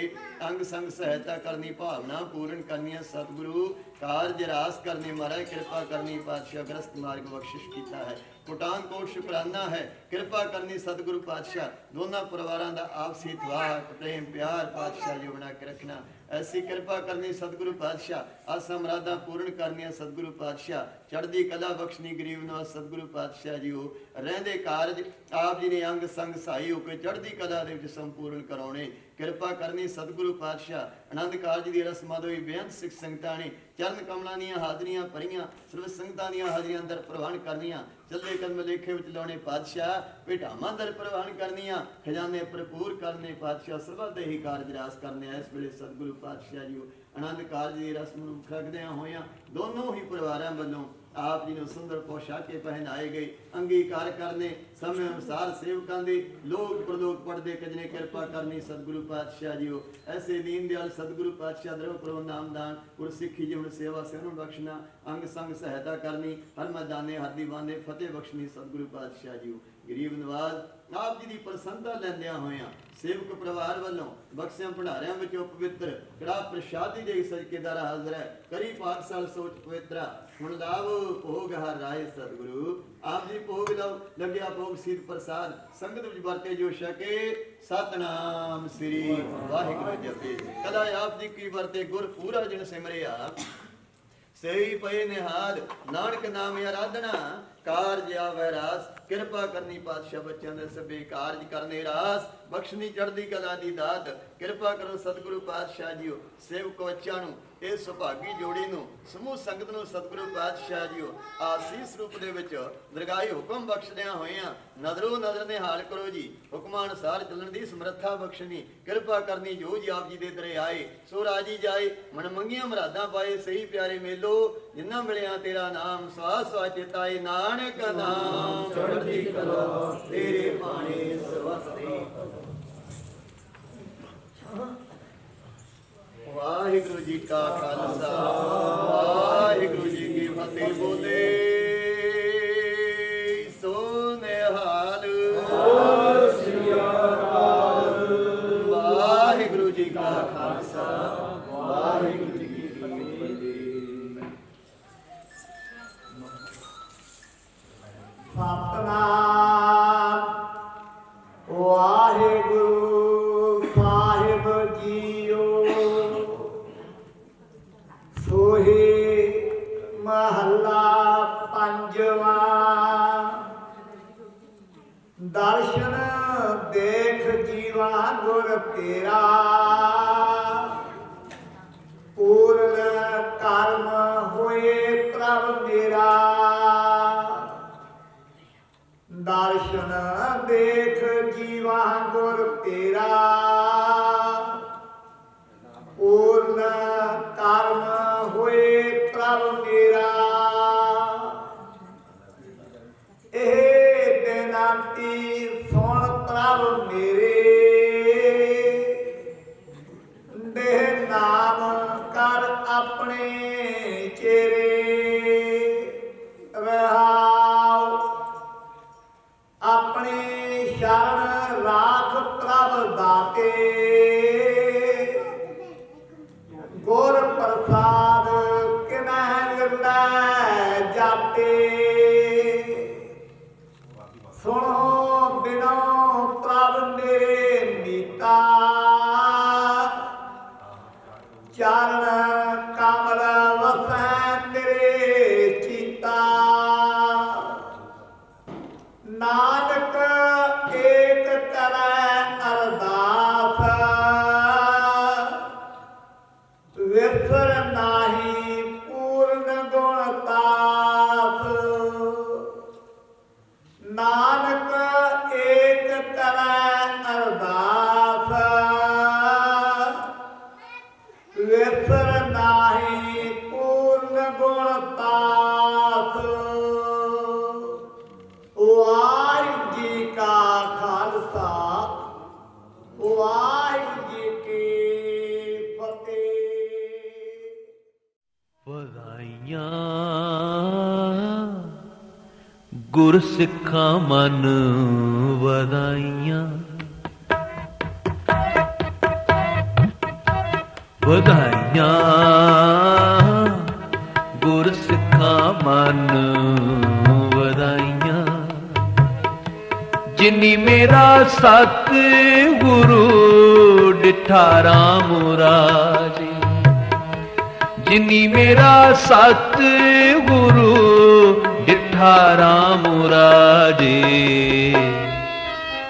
ਅੰਗ ਸੰਗ ਸਹਾਇਤਾ ਕਰਨੀ ਭਾਵਨਾ ਪੂਰਨ ਕਰਨੀਆਂ ਸਤਿਗੁਰੂ। ਕਾਰਜ ਰਾਸ ਕਰਨੀ ਮਹਾਰਾਜ ਕਿਰਪਾ ਕਰਨੀ ਪਾਤਸ਼ਾਹ। ਗ੍ਰਸਤ ਮਾਰਗ ਬਖਸ਼ਿਸ਼ ਕੀਤਾ ਹੈ ਕੋਟਾਨਕੋਟ ਸ਼ੁਕਰਾਨਾ ਹੈ ਕਿਰਪਾ ਕਰਨੀ ਸਤਿਗੁਰੂ ਪਾਤਸ਼ਾਹ। ਦੋਨਾਂ ਪਰਿਵਾਰਾਂ ਦਾ ਆਪਸੀ ਇਤਵਾਕ ਪ੍ਰੇਮ ਪਿਆਰ ਪਾਤਸ਼ਾਹ ਜੀ ਬਣਾ ਕੇ ਰੱਖਣਾ। ਐਸੀ ਕਿਰਪਾ ਕਰਨੀ ਸਤਿਗੁਰੂ ਪਾਤਸ਼ਾਹ। ਆਸਾਂ ਮੁਰਾਦਾਂ ਪੂਰਨ ਕਰਨੀਆਂ ਸਤਿਗੁਰੂ ਪਾਤਸ਼ਾਹ। ਚੜ੍ਹਦੀ ਕਲਾ ਬਖਸ਼ਣੀ ਗਰੀਬ ਨਿਵਾਸ ਸਤਿਗੁਰੂ ਪਾਤਸ਼ਾਹ ਜੀ। ਉਹ ਰਹਿੰਦੇ ਕਾਰਜ ਆਪ ਜੀ ਨੇ ਅੰਗ ਸੰਗ ਸਹਾਈ ਹੋ ਕੇ ਚੜ੍ਹਦੀ ਕਲਾ ਦੇ ਵਿੱਚ ਸੰਪੂਰਨ ਕਰਾਉਣੇ ਕਿਰਪਾ ਕਰਨੀ ਸਤਿਗੁਰੂ ਪਾਤਸ਼ਾਹ। ਆਨੰਦ ਕਾਰਜ ਦੀ ਰਸਮਾਂ ਦੋਈ ਬੇਅੰਤ ਸਿੱਖ ਸੰਗਤਾਂ ਨੇ ਚਰਨ ਕਮਲਾਂ ਦੀਆਂ ਹਾਜ਼ਰੀਆਂ ਭਰੀਆਂ ਸਰਬ ਸੰਗਤਾਂ ਦੀਆਂ ਹਾਜ਼ਰੀਆਂ ਅੰਦਰ ਪ੍ਰਵਾਨ ਕਰਨੀਆਂ। ਚੱਲੇ ਕਦਮ ਲੇਖੇ ਵਿੱਚ ਲਾਉਣੇ ਪਾਤਸ਼ਾਹ। ਭੇਟਾਵਾਂ ਦਰ ਪ੍ਰਵਾਨ ਕਰਨੀਆਂ ਖਜ਼ਾਨੇ ਭਰਪੂਰ ਕਰਨੇ ਪਾਤਸ਼ਾਹ। ਸਰਬੱਤ ਦੇ ਹੀ ਕਾਰਜ ਰਾਸ ਕਰਨੇ ਇਸ ਵੇਲੇ ਸਤਿਗੁਰੂ ਪਾਤਸ਼ਾਹ ਜੀ। ਆਨੰਦ ਕਾਰਜ ਦੀ ਰਸਮ ਨੂੰ ਰੱਖਦਿਆਂ ਹੋਇਆਂ ਦੋਨੋਂ ਹੀ ਪਰਿਵਾਰਾਂ ਵੱਲੋਂ आप जी ਨੂੰ ਸੁੰਦਰ ਪੋਸ਼ਾਕੇ ਪਹਿਨਾਏ ਗਏ। ਅੰਗੀਕਾਰ ਕਰਨੇ ਸਮੇਂ ਅਨੁਸਾਰ ਸੇਵਕਾਂ ਦੇ ਲੋਕ ਪ੍ਰਲੋਕ ਪੜਦੇ ਕਜਨੇ ਕਿਰਪਾ ਕਰਨੀ ਸਤਿਗੁਰੂ ਪਾਤਸ਼ਾਹ ਜੀਓ। ਐਸੇ ਦੀਨ ਦਿਆਲ ਸਤਿਗੁਰੂ ਪਾਤਸ਼ਾਹ ਦਰੋ ਕਰੋ ਨਾਮਦਾਨ ਗੁਰ ਸਿੱਖੀ ਜੀਵਨ ਸੇਵਾ ਸਿਰੋਂ ਬਖਸ਼ਣਾ ਅੰਗ ਸੰਗ ਸਹਾਇਤਾ ਕਰਨੀ ਹਰ ਮੈਦਾਨੇ ਹਰ ਦੀਵਾਨੇ ਫਤਿਹ ਬਖਸ਼ਣੀ ਸਤਿਗੁਰੂ ਪਾਤਸ਼ਾਹ ਜੀਓ। ਗਰੀਬ ਨਵਾਜ਼ ਆਪ ਜੀ ਦੀ ਪ੍ਰਸੰਨਤਾ ਲੈਂਦਿਆਂ ਹੋਇਆਂ ਸੇਵਕ ਪਰਿਵਾਰ ਵੱਲੋਂ ਬਖਸ਼ਿਆਂ ਭੰਡਾਰਿਆਂ ਵਿੱਚੋਂ ਪਵਿੱਤਰ ਕੜਾ ਪ੍ਰਸ਼ਾਦੀ ਦੇ ਸਦਕੇਦਾਰ ਹਾਜ਼ਰ ਹੈ। ਕਰੀ ਪਾਠਸਾਲ ਸੋਚ ਪਵਿੱਤਰਾ ਹੁਣ ਲਾਭ ਭੋਗ ਹਰ ਰਾਏ ਸਤਿਗੁਰੂ। ਆਪ ਜੀ ਭੋਗ ਲਓ ਲੱਗਿਆ ਭੋਗ ਸੀਤ ਪ੍ਰਸਾਦ ਸੰਗਤ ਵਿੱਚ ਵਰਤੇ ਜੋ ਛਕੇ ਸਤਨਾਮ ਸ੍ਰੀ ਵਾਹਿਗੁਰੂ ਜਪੇ। ਕਦਾ ਆਪ ਜੀ ਕੀ ਵਰਤੇ ਗੁਰ ਪੂਰਾ ਜਿਨ ਸਿਮਰਿਆ ਸਹੀ ਪਏ ਨਿਹਾਲ ਨਾਨਕ ਨਾਮ ਆਰਾਧਨਾ ਕਾਰਜ ਆਵੈ ਰਾਸ। ਕਿਰਪਾ ਕਰਨੀ ਪਾਤਸ਼ਾਹ ਬੱਚਿਆਂ ਦੇ ਸਭੇ ਕਾਰਜ ਕਰਨੇ ਰਾਸ ਬਖਸ਼ਣੀ ਚੜ੍ਹਦੀ ਕਲਾ ਦੀ ਦਾਤ। ਕਿਰਪਾ ਕਰੋ ਸਤਿਗੁਰੂ ਪਾਤਸ਼ਾਹ ਜੀਓ। ਸੇਵਕ ਬੱਚਿਆਂ ਨੂੰ ਇਹ ਸੁਭਾਗੀ ਜੋੜੀ ਨੂੰ ਸਮੂਹ ਸੰਗਤ ਨੂੰ ਸਤਿਗੁਰੂ ਪਾਤਸ਼ਾਹ ਜੀਓ ਆਸੀਸ ਰੂਪ ਦੇ ਵਿੱਚ ਦਰਗਾਹੀ ਹੁਕਮ ਬਖਸ਼ਦਿਆਂ ਹੋਇਆਂ ਨਜ਼ਰੋ ਨਜ਼ਰ ਨਿਹਾਲ ਕਰੋ ਜੀ। ਹੁਕਮਾਂ ਅਨੁਸਾਰ ਚੱਲਣ ਦੀ ਸਮਰੱਥਾ ਬਖਸ਼ਣੀ ਕਿਰਪਾ ਕਰਨੀ ਜੋ ਜੀ ਆਪ ਜੀ ਦੇ ਦਰੇ ਆਏ ਸੋ ਰਾਜੀ ਜਾਏ ਮਨ ਮੰਗੀਆਂ ਮੁਰਾਦਾਂ ਪਾਏ ਸਹੀ ਪਿਆਰੇ ਮੇਲੋ ਜਿਨ੍ਹਾਂ ਮਿਲਿਆ ਤੇਰਾ ਨਾਮ ਸਵਾਸ ਸਵਾ ਚੇਤਾਏ ਨਾਨਕ ਨਾਮ ਚੜ੍ਹਦੀ ਕਲਾ ਤੇਰੇ ਬਾਣੇ ਸਰਵਸਤੇ। ਵਾਹਿਗੁਰੂ ਜੀ ਕਾ ਖਾਲਸਾ ਵਾਹਿਗੁਰੂ ਜੀ ਕੀ ਫਤਿਹ। ਬੋਲੇ ਸੋ ਨਿਹਾਲ ਵਾਹਿਗੁਰੂ ਜੀ ਕਾ ਖਾਲਸਾ ਵਾਹਿਗੁਰੂ ਜੀ ਕੀ ਫਤਿਹ। ਸਤਨਾਮ ਵਾਹਿਗੁਰੂ ਸਾਹਿਬ ਜੀਓ। ਸੋਹੀ ਮਹੱਲਾ ਪੰਜਵਾਂ। ਦਰਸ਼ਨ ਦੇਖ ਜੀਵਾ ਗੁਰ ਤੇਰਾ ਪੂਰਨ ਕਰਮ ਹੋਏ ਪ੍ਰਭ ਮੇਰਾ। ਦਰਸ਼ਨ ਦੇਖ ਜੀਵਾ ਗੁਰ ਤੇਰਾ ਪੂਰਨ ਕਰਮ ਹੋਏ ਪ੍ਰਭ ਮੇਰਾ। ਇਹ ਬੇਨਤੀ ਸੁਣ ਪ੍ਰਭ ਮੇਰੇ ਦੇਹ ਨਾਮ ਕਰ ਆਪਣੇ ਚੇਰੇ ਰਹਾਉ। ਆਪਣੀ ਸ਼ਰਨ ਰਾਖ ਪ੍ਰਭ ਦਾਤੇ ਗੁਰ ਪ੍ਰਸਾਦ ਕਿਨਹਿ ਮਿਲੈ ਜਾਤੇ। ਸੁਣੋ ਬਿਨੋ ਪ੍ਰਭ ਮੇਰੇ ਮੀਤਾ ਚਰਨ ਕਮਲ ਵਸੈ ਤੇਰੇ ਚੀਤਾ। ਨਾਨਕ ਏਕ ਕਰੈ ਅਰਦਾਸ ਵਿਸਰ ਨਾਹੀ ਪੂਰਨ ਗੁਣ ਤਾਸ। ਨਾਨਕ ਏਕ ਕਰੈ ਅਰਦਾਸ ਵਿਸਰ ਨਾਹੀ ਪੂਰਨ ਗੁਣ ਤਾਸ। ਵਾਹਿਗੁਰੂ ਜੀ ਕਾ ਖਾਲਸਾ ਵਾਹਿਗੁਰੂ ਜੀ ਕੀ ਫਤਿਹ। ਵਧਾਈਆਂ ਗੁਰ ਸਿੱਖਾਂ ਮਨ ਵਧਾਈਆਂ। ਵਧਾਈਆਂ ਗੁਰ ਸਿੱਖਾਂ ਮਨ ਵਧਾਈਆਂ। ਜਿਨੀ ਮੇਰਾ ਸਤ ਗੁਰੂ ਡਿਠਾ ਰਾਮ ਰਾਜੇ। ਜਿਨੀ ਮੇਰਾ ਸਤ ਗੁਰੂ ਡਿਠਾ ਰਾਮ ਰਾਜੇ।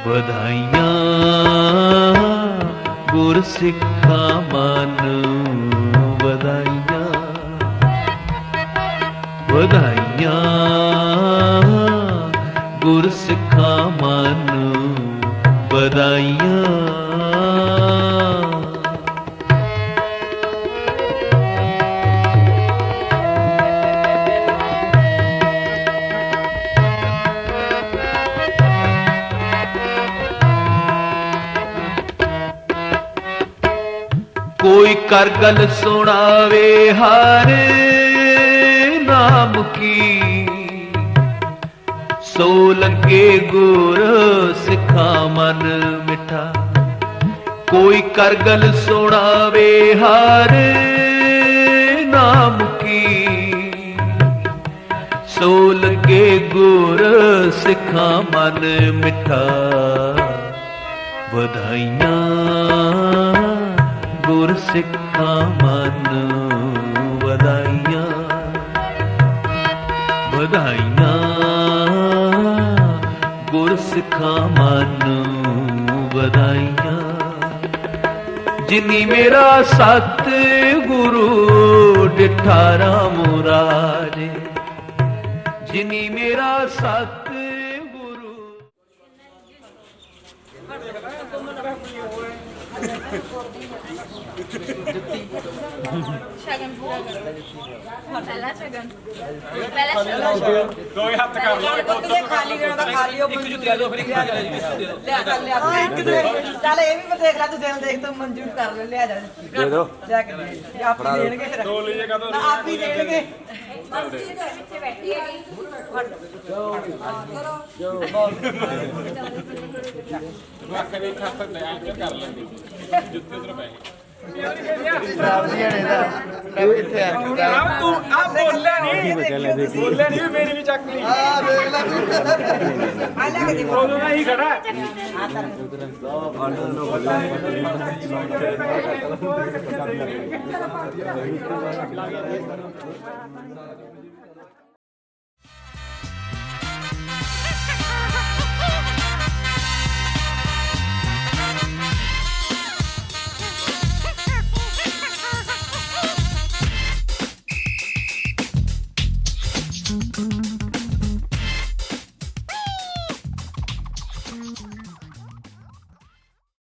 ਵਧਾਈਆਂ ਗੁਰ ਸਿੱਖਾਂ ਮਨ ਵਧਾਈਆਂ। ਵਧਾਈਆਂ ਗੁਰ ਸਿੱਖਾਂ ਮਨ ਵਧਾਈਆਂ। कोई कर गल सुनावे हर नाम की, सो लगे गुर सिखा मन मिठा। कोई कर गल सुनावे हर नाम की, सो लगे गुर सिखा मन मिठा। ਵਧਾਈਆਂ ਗੁਰ ਸਿੱਖਾਂ ਮਨ ਵਧਾਈਆਂ, ਵਧਾਈਆਂ ਗੁਰ ਸਿੱਖਾਂ ਮਨ ਵਧਾਈਆਂ। ਜਿਨੀ ਮੇਰਾ ਸਤ ਗੁਰੂ ਡਿਠਾ ਰਾਮ ਰਾਜੇ, ਜਿਨੀ ਮੇਰਾ ਸਤ ਸ਼ਗਨ ਪੂਰਾ ਕਰੋ। ਪਹਿਲਾ ਸ਼ਗਨ, ਪਹਿਲਾ ਸ਼ਗਨ ਦੋਏ ਹੱਥ ਕਰ ਲਓ। ਕਿਤੇ ਖਾਲੀ ਦੇਣਾ ਤਾਂ ਖਾਲੀ ਹੋ। ਇੱਕ ਜੁੱਤੀ ਆ ਜਾਓ ਫਿਰ ਇੱਕ ਲਿਆ ਲਿਆ ਇੱਕ ਦੇ ਚੱਲ ਇਹ ਵੀ ਮੈਂ ਦੇਖ ਲਾ, ਤੂੰ ਦਿਲ ਦੇਖ ਤੂੰ ਮਨਜ਼ੂਰ ਕਰ ਲੈ, ਲਿਆ ਜਾ ਦੇ ਦੋ ਜਾ ਕੇ ਦੇ ਆਪ ਹੀ ਦੇਣਗੇ ਫਿਰ। ਦੋ ਲਈਏ ਕਦੋਂ ਆਪ ਹੀ ਦੇਣਗੇ। ਮਸਤੀ ਦੇ ਵਿੱਚ ਬੈਠੀ ਹੈ ਰੱਖ ਦੇ ਖੱਤ ਤੇ ਐਂ ਕਰ ਲੈਂਦੀ ਜੁੱਤੇ ਉਧਰ ਪੈ ਗਏ। ਤੂੰ ਆ ਬੋਲਿਆ ਨਹੀਂ, ਬੋਲਿਆ ਨਹੀਂ, ਮੇਰੀ ਵੀ ਚੱਕ ਲਈ। ਆ ਦੇਖ ਲੈ ਆ ਲੈ ਕੇ ਦੇ ਉਦੋਂ ਦਾ ਹੀ ਖੜਾ Thank you.